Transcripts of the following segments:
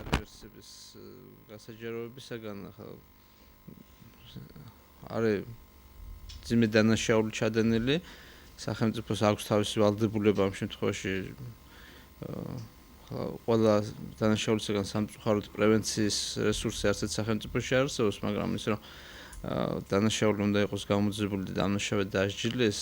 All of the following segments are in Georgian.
არევერსების გასაჯაროებისაგან არის ძიმე დანაშაული ჩადენილი სახელმწიფოს აქვს თავისი ვალდებულება ამ შემთხვევაში ყველა დანაშაულისაგან სამწუხაროდ პრევენციის რესურსი არცეთ სახელმწიფოში არ არსებობს, მაგრამ ის რომ დანაშაული უნდა იყოს გამოძიებული და დამნაშავე დასჯილდეს,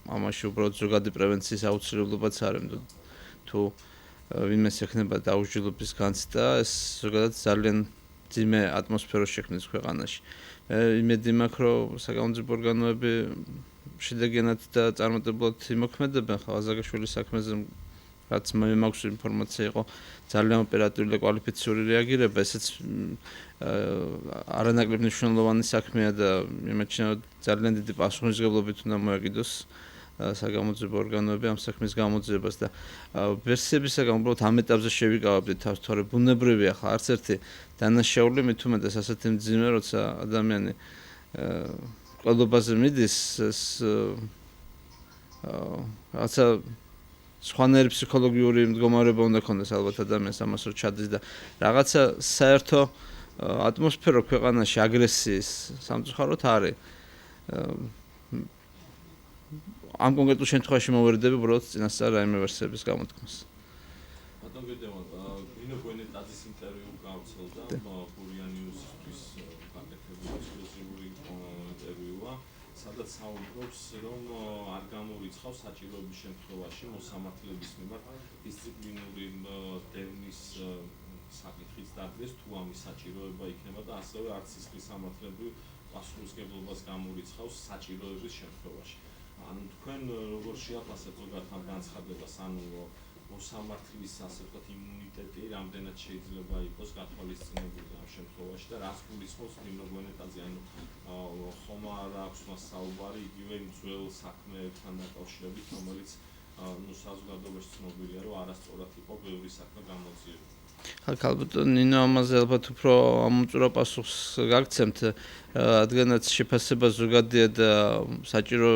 ამაში უბრალოდ ზოგადი პრევენციის აუცილებლობაც არის. თუ ვინმეს ექნება დაუსჯელობის განცდა, ეს ზოგადად ძალიან ძიმე ატმოსფეროს შექმნის ქვეყანაში. იმედი მაქვს, რომ საგამოძიებო ორგანოები შედეგიანად და წარმატებულად იმოქმედებენ ხალხაზაგაშვილის საქმეზე, რაც მე მაქვს ინფორმაცია იყო ძალიან ოპერატიული და კვალიფიციური რეაგირება, ესეც არანაკლებ მნიშვნელოვანი საქმეა და იმეჩნევა ძალიან დიდი პასუხისმგებლობით უნდა მოეკიდოს საგამოძიებო ორგანოები ამ საქმის გამოძიებას და ვერსიებისაგან უბრალოდ ამ ეტაპზე შევიკავებდით თავს, თორე ბუნებრივია ხა არც ერთი დანაშაული მით უმეტეს ასეთი მძიმე, როცა ადამიანი ყოლობაზე მიდის, ეს რაცა სხვანაირი ფსიქოლოგიური მდგომარეობა უნდა ქონდეს ალბათ ადამიანს ამას რომ ჩადის და რაღაცა საერთო ატმოსფერო ქვეყანაში აგრესიის სამწუხაროდ არის. ამ კონკრეტულ შემთხვევაში მოვერდები უბრალოდ წინასწარ რაიმე ვერსიების გამოთქმას. ბატონ გედევან, ნინო გუენეტაძის ინტერვიუ გავრცელდა Buria News-თვის გაკეთებული ექსკლუზიური ინტერვიუა, სადაც საუბრობს, რომ არ გამორიცხავს საჭიროების შემთხვევაში მოსამართლეების მიმართ დისციპლინური დევნის საკითხის დადგეს, თუ ამის საჭიროება იქნება და ასევე არც სისხლის სამართლებრივ პასუხისმგებლობას გამორიცხავს საჭიროების შემთხვევაში. ანუ თქვენ როგორ შეაფასებთ ზოგადად ამ განცხადებას, ანუ მოსამართლის ასე ვთქვათ იმუნიტეტი რამდენად შეიძლება იყოს გათვალისწინებული ამ შემთხვევაში და რას გულისხმობს ნინო გუენეტაძე, ანუ ხომ არ აქვს მას საუბარი იგივე იმ ძველ საქმეებთან დაკავშირებით, რომელიც საზოგადოებაში ცნობილია, რომ არასწორად იყო ბევრი საქმე გამოძიებული. ალბათ ნინო ამაზე ალბათ უფრო ამოწურა პასუხს გაგცემთ, რადგანაც შეფასება ზოგადია და საჭირო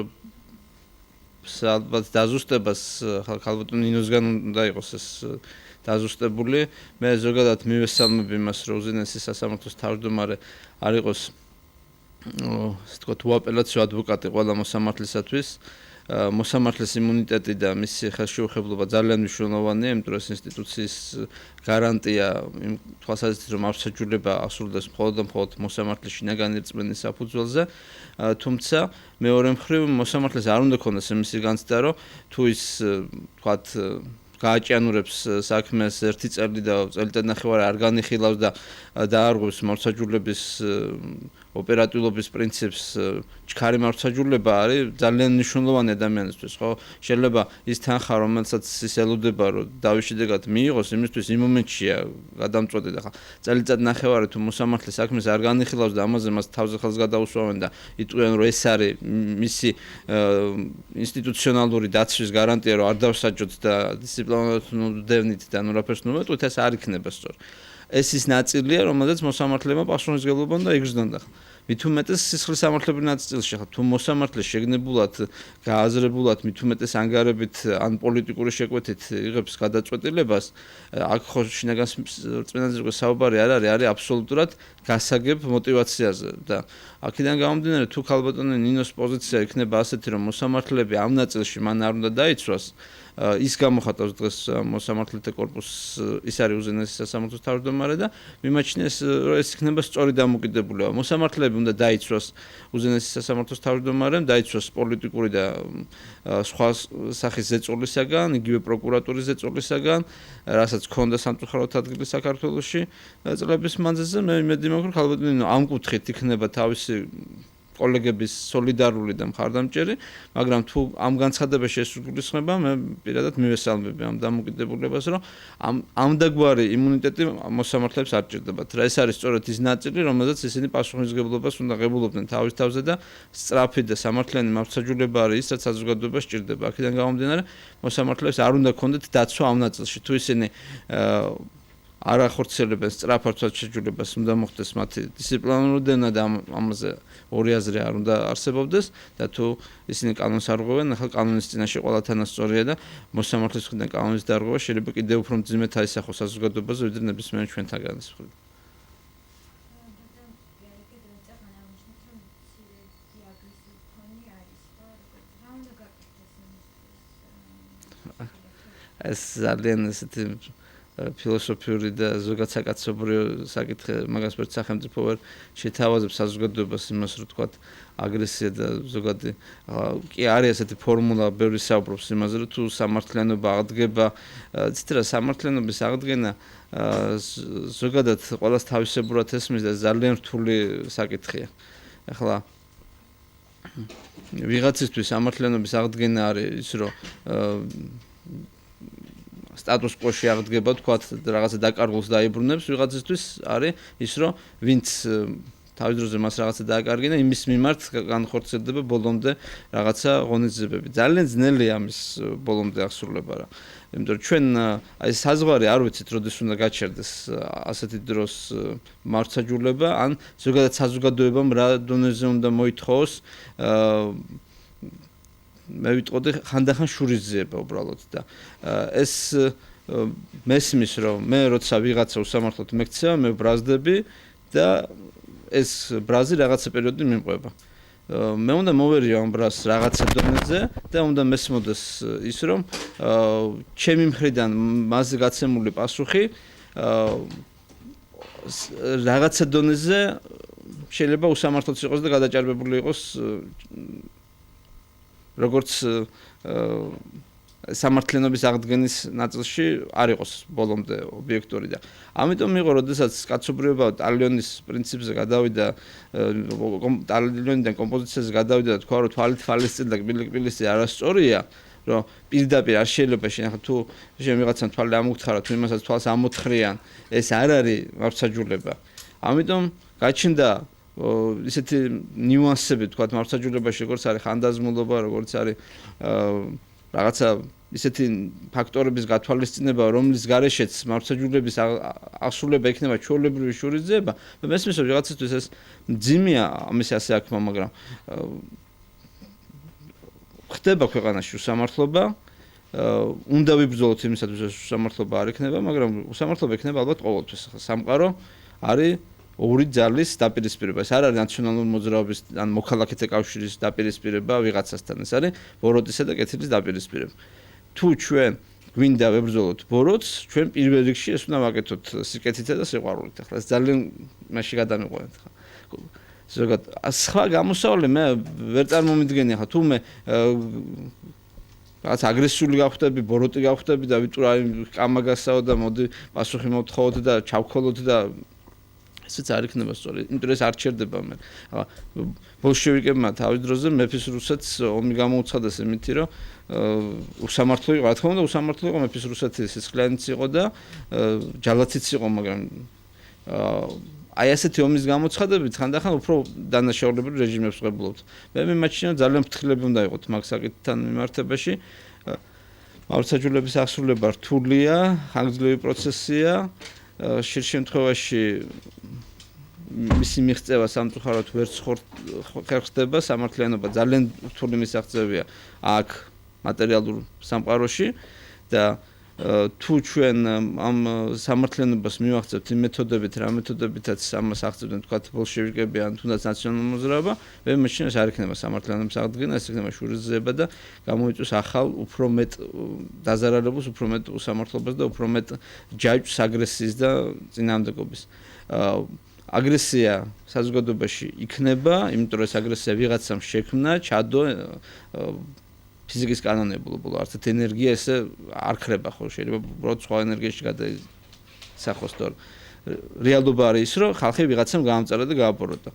ალბათ დაზუსტებას ალბათ ნინოსგან უნდა იყოს ეს დაზუსტებული. მე ზოგადად მივესალმები იმას, რომ უზენაესი სასამართლოს თავმჯდომარე არ იყოს ასე ვთქვათ უაპელაციო ადვოკატი ყველა მოსამართლისათვის. მოსამართლის იმუნიტეტი და მისი ხელშეუხებლობა ძალიან მნიშვნელოვანია, იმიტომ რომ ეს ინსტიტუციის გარანტია იმ თვალსაზრისით, რომ აღსაჯულება ასრულდეს მხოლოდ და მხოლოდ მოსამართლის შინაგანი რწმენის საფუძველზე. თუმცა მეორე მხრივ მოსამართლეს არ უნდა ქონდეს იმისი განცდა, რომ თუ ის ვთქვათ გააჭიანურებს საქმეს ერთი წელი და წელიწადნახევარი არ განიხილავს და დაარღვევს მართლმსაჯულების ოპერატიულობის პრინციპს, ჩქარი მართლმსაჯულება არის ძალიან მნიშვნელოვანი ადამიანისთვის, ხო? შეიძლება ის თანხა, რომელსაც ის ელოდება, რომ დავის შედეგად მიიღოს, იმისთვის იმ მომენტშია გადამწყვეტი და ხა წელიწადნახევარი თუ მოსამართლის საქმეს არ განიხილავს და ამაზე მას თავზე ხელს გადაუსვამენ და იტყვიან, რომ ეს არის მისი ინსტიტუციონალური დაცვის გარანტია, რომ არ დავსაჯოთ და დისციპლინარული დევნით და ნურაფერს ნუმეტყვით, ეს არ იქნება სწორი. ეს ის ნაწილია, რომელზეც მოსამართლეებმა პასუხისმგებლობა უნდა იგრძნონ და მით უმეტეს სისხლის სამართლებრივ ნაწილში ხა თუ მოსამართლე შეგნებულად გააზრებულად მით უმეტეს ანგარებით ან პოლიტიკური შეკვეთით იღებს გადაწყვეტილებას, აქ ხო შინაგან რწმენაზე საუბარი არ არის აბსოლუტურად გასაგებ მოტივაციაზე და აქედან გამომდინარე თუ ქალბატონი ნინოს პოზიცია იქნება ასეთი, რომ მოსამართლეები ამ ნაწილში მან არ უნდა დაიცვას, ის გამოხატავს დღეს მოსამართლეთა კორპუსს, ის არის უზენაესი სასამართლოს თავმჯდომარე და მიმაჩნია რომ ეს იქნება სწორი დამოკიდებულება. მოსამართლეები უნდა დაიცვას უზენაესი სასამართლოს თავმჯდომარემ, დაიცვას პოლიტიკური და სხვა სახის ზეწოლისაგან, იგივე პროკურატურის ზეწოლისაგან, რასაც ჰქონდა სამწუხაროდ ადგილი საქართველოში წლების მანძილზე. მე იმედი მაქვს, რომ ქალბატონი ამ კუთხით იქნება თავისი კოლეგების სოლიდარული და მხარდამჭერი, მაგრამ თუ ამ განცხადებაში ეს გულისხმება, მე პირადად მივესალმები ამ დამოკიდებულებას, რომ ამ დაგვარი იმუნიტეტი მოსამართლეებს არ ჭირდებათ. რა ეს არის სწორედ ის ნაწილი, რომელზეც ისინი პასუხისმგებლობას უნდა ღებულობდნენ თავის თავზე და სწრაფი და სამართლიანი მართლმსაჯულება არის ის, რაც საზოგადოებას ჭირდება. აქედან გამომდინარე, მოსამართლეებს არ უნდა ქონდეთ დაცვა ამ ნაწილში. თუ ისინი არ ახორციელებენ სწრაფად შეჯულებას უნდა მოხდეს მათი დისციპლინარული დევნა და ამაზე ორი აზრი არ უნდა არსებობდეს და თუ ისინი კანონს არ ღვევენ, ახლა კანონის წინაშე ყველა თანასწორია და მოსამართლის მხრიდან კანონის დარღვევა შეიძლება კიდევ უფრო მძიმედ აისახოს საზოგადოებაზე, ვიდრე ნებისმიერ ჩვენთაგანის მხრიდან. ეს ძალიან ესეთი ფილოსოფიური და ზოგადად საკაცობრიო საკითხი, მაგას ვერც სახელმწიფო ვერ შეთავაზებს საზოგადოებას იმას, რომ თქვათ აგრესია და ზოგადი კი არის ესეთი ფორმულა, ბევრი საუბრობს იმაზე, რომ თუ სამართლიანობა აღდგება, ცით რა სამართლიანობის აღდგენა ზოგადად ყველას თავისებურად ესმის და ძალიან რთული საკითხია. ახლა ვიღაცისთვის სამართლიანობის აღდგენა არის ის, რომ სტატუს კვოში აღდგება, თქვათ რაღაცა დაკარგულს დაიბრუნებს, ვიღაცისთვის არის ის, რომ ვინც თავის დროზე მას რაღაცა დააკარგინა, იმის მიმართ განხორციელდება ბოლომდე რაღაცა ღონისძიებები. ძალიან ძნელია ამის ბოლომდე აღსრულება რა. იმიტომ რომ ჩვენ აი საზღვარი არ ვიცით, როდის უნდა გაჩერდეს ასეთი დროს მართლმსაჯულება, ან ზოგადად საზოგადოებამ რა დონეზე უნდა მოითხოვოს მე ვიტყოდი ხანდახან შურისძიება უბრალოდ და ეს მესმის რომ მე როცა ვიღაცა უსამართლოდ მეკცევა მე ბრაზდები და ეს ბრაზი რაღაცა პერიოდი მიმყვება. მე უნდა მოვერიო ამ ბრაზს რაღაცა დონეზე და უნდა მესმოდეს ის რომ ჩემი მხრიდან მასზე გაცემული პასუხი რაღაცა დონეზე შეიძლება უსამართლოც იყოს და გადაჭარბებული იყოს როგორც სამართლიანობის აღდგენის ნაწილში არ იყოს ბოლომდე ობიექტური და ამიტომ იყო როდესაც კაცობრიობა ტალიონის პრინციპზე გადავიდა ტალიონიდან კომპოზიციაზე გადავიდა და თქვა რომ თვალის წინ და კბილის წინ არასწორია რომ პირდაპირ არ შეიძლება შენ თუ შენ ვიღაცამ თვალი ამოგთხარა თუ იმასაც თვალს ამოთხრიან ეს არ არის მართლმსაჯულება ამიტომ გაჩნდა ისეთი ნიუანსები თქვა მართლმსაჯულებაში როგორც არის ხანდაზმულობა როგორც არის რაღაცა ისეთი ფაქტორების გათვალისწინება რომლის გარეშეც მართლმსაჯულების აღსრულება იქნება ჩვეულებრივი შურისძიება მე მესმის რომ რაღაცისთვის ეს მძიმეა ამის ასე აქვთ მაგრამ ხდება ქვეყანაში უსამართლობა უნდა ვიბრძოლოთ იმისათვის რომ უსამართლობა არ იქნება მაგრამ უსამართლობა იქნება ალბათ ყოველთვის სამყარო არის ორი ძალის დაპირისპირება. ეს არ არის ნაციონალური მოძრაობის ან მოქალაქეთა კავშირის დაპირისპირება ვიღაცასთან. ეს არის ბოროტისა და კეთილის დაპირისპირება. თუ ჩვენ გვინდა ვებრძოლოთ ბოროტს, ჩვენ პირველ რიგში ეს უნდა ვაკეთოთ სიკეთითა და სიყვარულით. ახლა ეს ძალიან მაშინ გადამიყვანეთ. ზოგადად სხვა გამოსავალი მე ვერ წარმომიდგენი ახლა თუ მე რაღაც აგრესიული გავხდები, ბოროტი გავხდები და ვიტყვი აი კამა გასაო და მოდი პასუხი მოვთხოვოთ და ჩავქოლოთ და ესეც არ იქნება სწორი. იმიტომ რომ ეს არ ჩერდება მე. ბოლშევიკებმა თავის დროზე მეფის რუსეთს ომი გამოუცხადეს იმითი რომ უსამართლო იყო, რა თქმა უნდა, უსამართლო იყო მეფის რუსეთი სისხლიანიც იყო და ჯალათიც იყო, მაგრამ აი ასეთი ომის გამოცხადებით ხანდახან უფრო დანაშაულებრივ რეჟიმებს ვღებულობთ. მე მიმაჩნია ძალიან ფრთხილები უნდა იყოთ მაგ საკითხთან მიმართებაში. მართლმსაჯულების აღსრულება რთულია, ხანგრძლივი პროცესია. ხშირ შემთხვევაში მისი მიღწევა სამწუხაროდ ვერც ხერხდება სამართლიანობა ძალიან რთული მისაღწევია აქ მატერიალურ სამყაროში და თუ ჩვენ ამ სამართლიანობას მივახცევთ იმ მეთოდებით რა მეთოდებითაც ამას აღწევდნენ თქვათ ბოლშევიკები ან თუნდაც ნაციონალური მოძრაობა მე მაშინ ეს არ იქნება სამართლიანობის აღდგენა ეს იქნება შურისძიება და გამოიწვევს ახალ უფრო მეტ დაზარალებულს უფრო მეტ უსამართლობას და უფრო მეტ ჯაჭვს აგრესიის და წინააღმდეგობის აგრესია საზოგადოებაში იქნება იმიტომ რომ ეს აგრესია ვიღაცამ შექმნა ჩადო ფიზიკის კანონებულობა არცეთ ენერგია ესე არ ხრება ხო შეიძლება უბრალოდ სხვა ენერგიაში გადაისახოს თორე რეალობა არის ის რომ ხალხი ვიღაცამ გაამწარა და გააბოროტა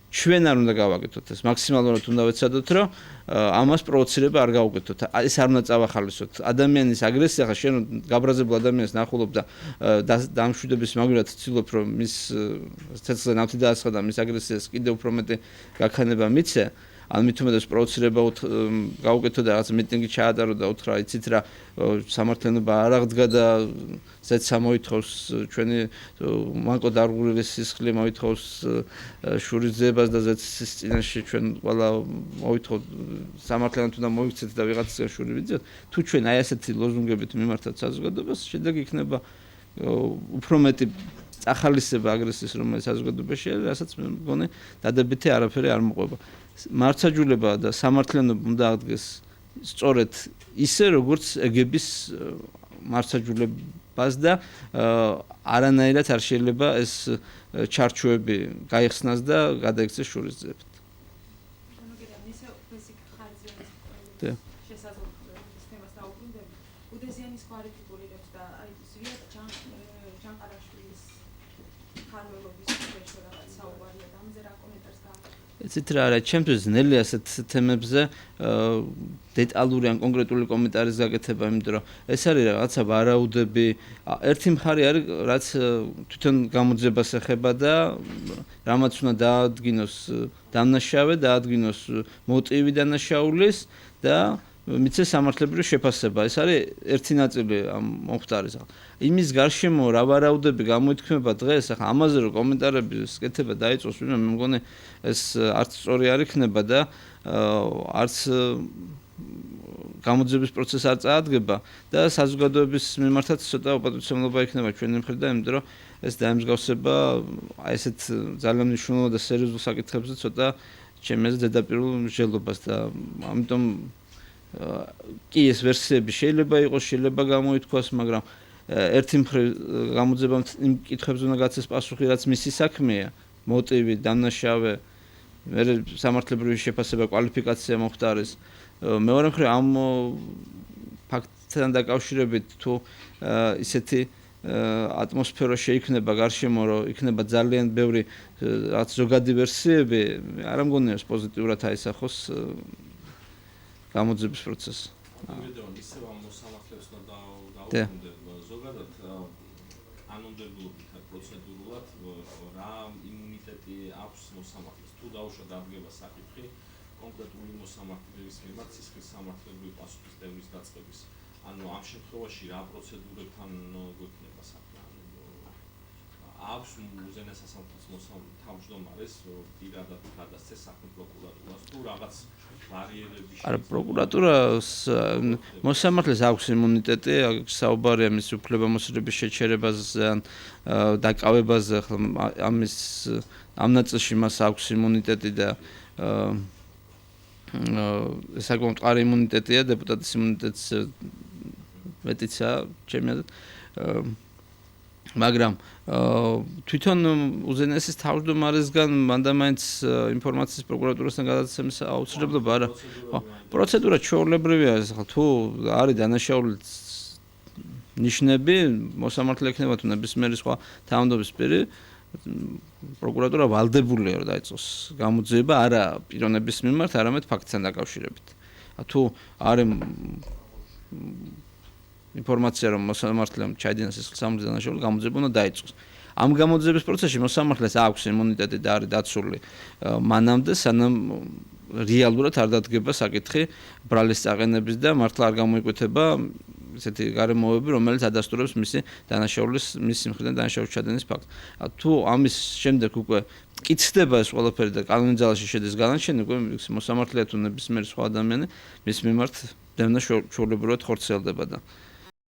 ჩვენ არ უნდა გავაკეთოთ ეს მაქსიმალურად უნდა ვეცადოთ რომ ამას პროვოცირება არ გავუკეთოთ ეს არ უნდა წავახალისოთ ადამიანის აგრესია ხა შენ გაბრაზებულ ადამიანს ნახულობ და დამშვიდების მაგურად ცდილობ რომ მის ცეცხლზე ნავთი დაასხა და მის აგრესიას კიდევ უფრო მეტი გაქანება მიცე ან მით უმეტეს პროვოცირება გაუკეთო და რაღაც მიტინგი ჩაატარო და უთხრა იცით რა სამართლიანობა არ აღდგა და ზეცა მოითხოვს ჩვენი მანკო დარღურილი სისხლი მოითხოვს შურის ძებას და ზეცის წინაშე ჩვენ ყველა მოითხოვთ სამართლიანად უნდა მოიქცეთ და ვიღაცას შური ვიძიოთ თუ ჩვენ აი ასეთი ლოზუნგებით მიმართოთ საზოგადოებას შედეგი იქნება უფრო მეტი წახალისება აგრესიის რომელიც საზოგადოებაში არის რასაც მე მგონი დადებითი არაფერი არ მოყვება მართლმსაჯულება და სამართლიანობა უნდა აღდგეს სწორედ ისე როგორც ეგების მართლმსაჯულებას და არანაირად არ შეიძლება ეს ჩარჩოები გაიხსნას და გადაიქცეს შურის ძიებით. უდესიანის კვალიფიკურირებს და აი ზვიად ჯანყარაშვილის ხარველობის შეშორ რაღაც საუბარია და ამაზე რა კომენტარს გააკეთებთ? ეცით რა არა, ჩემთვის ნელი ასეთ თემებზე დეტალური ან კონკრეტული კომენტარის გაკეთება, იმიტომ რომ ეს არის რაღაცა ვარაუდები, ერთი მხარე არის რაც თვითონ გამოძებას ეხება და რამაც უნდა დაადგინოს დამნაშავე, დაადგინოს მოტივი დანაშაულის და მიცეს სამართლებრივი შეფასება. ეს არის ერთი ნაწილი ამ მომხდარის. იმის გარშემო რა ვარაუდები გამოითქმება დღეს, ახლა ამაზე რომ კომენტარების კეთება დაიწყოს, მე მგონი ეს არც სწორი არ იქნება და არც გამოძიების პროცესი არ წაადგება და საზოგადოების მიმართაც ცოტა უპატივცემლობა იქნება ჩვენი მხრიდან, იმიტომ რომ ეს დაემსგავსება აი ესეთ ძალიან მნიშვნელოვან და სერიოზულ საკითხებზე ცოტა ჩემი აზრით ზედაპირულ მსჯელობას და ამიტომ კი ეს ვერსიები შეიძლება იყოს, შეიძლება გამოითქვას, მაგრამ ერთი მხრივ გამოძიებამ იმ კითხვებზე უნდა გაცეს პასუხი, რაც მისი საქმეა, მოტივი, დამნაშავე, მერე სამართლებრივი შეფასება, კვალიფიკაცია მომხდარის. მეორე მხრივ ამ ფაქტთან დაკავშირებით თუ ისეთი ატმოსფერო შეიქმნება გარშემო, რომ იქნება ძალიან ბევრი რაც ზოგადი ვერსიები, არ მგონია ეს პოზიტიურად აისახოს გამოძიების პროცესს. ამიტომ ისევ ამ მოსამართლებს უნდა დავუკვირდეთ ზოგადად კანონმდებლობით პროცედურულად რა იმუნიტეტი აქვს მოსამართლეს თუ დაუშვა დადგება საკითხი კონკრეტული მოსამართლეების მიმართ სისხლის სამართლებრივი პასუხისმგებლობის დაწყების. ანუ ამ შემთხვევაში რა პროცედურებთან გვექნება საქმე? აქვს უზენაეს სასამართლოს თავმჯდომარეს პირადად გადასცეს საქმე პროკურატურას თუ რაღაც არა პროკურატურას მოსამართლეს აქვს იმუნიტეტი, საუბარია მის უფლებამოსილების შეჩერებაზე ან დაკავებაზე, ამის ამ ნაწილში მას აქვს იმუნიტეტი და საკმაოდ მყარი იმუნიტეტია, დეპუტატის იმუნიტეტის მეტიცა ჩემი აზრით. მაგრამ თვითონ უზენაესის თავმჯდომარესგან მანდამაინც ინფორმაციის პროკურატურასთან გადაცემის აუცილებლობა არა. პროცედურა ჩვეულებრივია, ახლა თუ არის დანაშაული ნიშნები, მოსამართლე ექნება თუ ნებისმიერი სხვა თავმჯდომარის პირი, პროკურატურა ვალდებულია რომ დაიწყოს გამოძიება არა პიროვნების მიმართ, არამედ ფაქტთან დაკავშირებით. თუ არის ინფორმაცია რომ მოსამართლემ ჩაიდინა სისხლის სამართლის დანაშაული გამოძიება უნდა დაიწყოს. ამ გამოძიების პროცესში მოსამართლეს აქვს იმუნიტეტი და არის დაცული მანამდე, სანამ რეალურად არ დადგება საკითხი ბრალის წაყენების და მართლა არ გამოიკვეთება ესეთი გარემოებები, რომელიც ადასტურებს მისი დანაშაულის მისი მხრიდან დანაშაულის ჩადენის ფაქტს. თუ ამის შემდეგ უკვე მტკიცდება ეს ყველაფერი და კანონის ძალაში შედის განაჩენი, უკვე მოსამართლეა თუ ნებისმიერი სხვა ადამიანი მის მიმართ დევნა ჩვეულებრივად ხორციელდება და